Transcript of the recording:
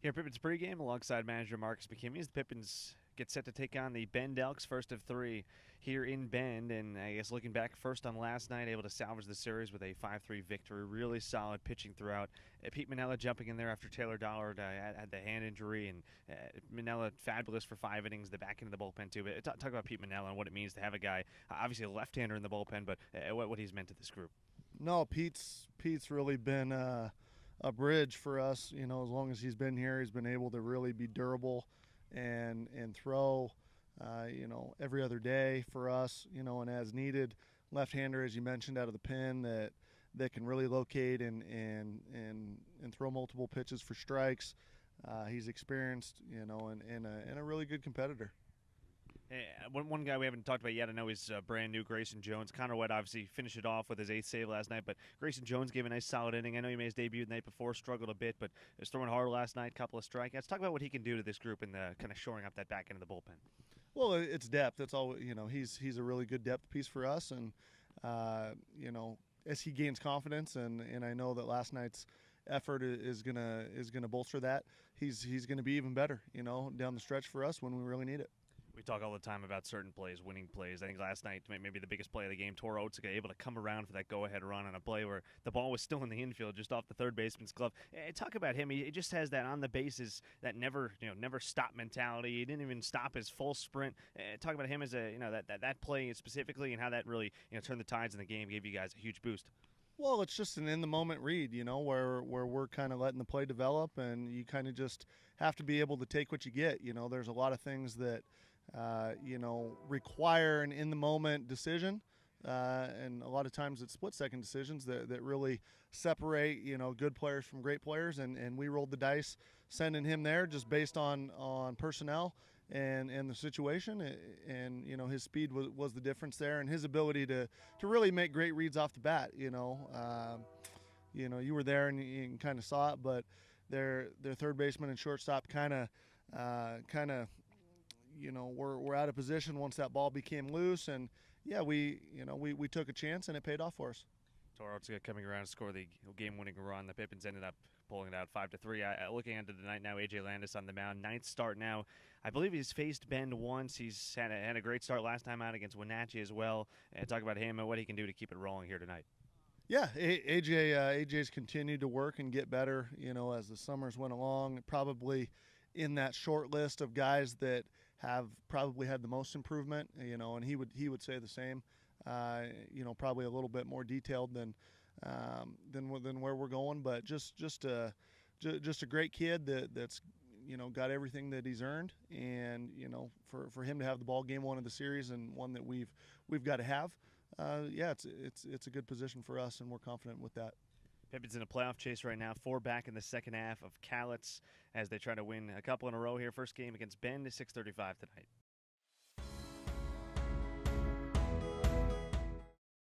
Here, Pippins pregame alongside manager Marcus McKimmey as the Pippins get set to take on the Bend Elks, first of three here in Bend. And I guess looking back first on last night, able to salvage the series with a 5-3 victory. Really solid pitching throughout. Pete Mennella jumping in there after Taylor Dollard had the hand injury, and Mennella fabulous for 5 innings, the back end of the bullpen too. But talk about Pete Mennella and what it means to have a guy, obviously a left-hander in the bullpen, but what he's meant to this group. No, Pete's really been a bridge for us. You know, as long as he's been here, he's been able to really be durable and throw. Every other day for us. And as needed, left-hander, as you mentioned, out of the pen that can really locate and throw multiple pitches for strikes. He's experienced, and a really good competitor. One guy we haven't talked about yet, I know he's brand new, Grayson Jones. Connor White obviously finished it off with his 8th save last night, but Grayson Jones gave a nice solid inning. I know he made his debut the night before, struggled a bit, but was throwing hard last night, couple of strikeouts. Talk about what he can do to this group and kind of shoring up that back end of the bullpen. Well, it's depth. That's all. He's a really good depth piece for us, and as he gains confidence, and I know that last night's effort is gonna bolster that. He's gonna be even better, down the stretch for us when we really need it. We talk all the time about certain plays, winning plays. I think last night, maybe the biggest play of the game, Toros able to come around for that go-ahead run on a play where the ball was still in the infield, just off the third baseman's glove. Talk about him. He just has that on the bases, that never stop mentality. He didn't even stop his full sprint. Talk about him as that play specifically and how that really turned the tides in the game, gave you guys a huge boost. Well, it's just an in-the-moment read, where we're kind of letting the play develop, and you kind of just have to be able to take what you get. There's a lot of things that require an in-the-moment decision, and a lot of times it's split-second decisions that really separate, good players from great players, and we rolled the dice sending him there just based on personnel and the situation, and his speed was the difference there, and his ability to really make great reads off the bat. You were there and you kind of saw it, but their third baseman and shortstop kind of we're out of position once that ball became loose, and yeah, we took a chance and it paid off for us. Toros coming around to score the game-winning run. The Pippins ended up pulling it out 5-3. Looking into the night now, A.J. Landis on the mound, 9th start now. I believe he's faced Bend once. He's had a great start last time out against Wenatchee as well. Talk about him and what he can do to keep it rolling here tonight. Yeah, AJ's continued to work and get better, as the summers went along. Probably in that short list of guys that have probably had the most improvement, and he would say the same. Probably a little bit more detailed than where we're going, but just a great kid that's got everything that he's earned, and for him to have the ball game one of the series and one that we've got to have, it's a good position for us, and we're confident with that. Pippins in a playoff chase right now, 4 back in the second half of Cowlitz as they try to win a couple in a row here. First game against Bend is 6:35 tonight.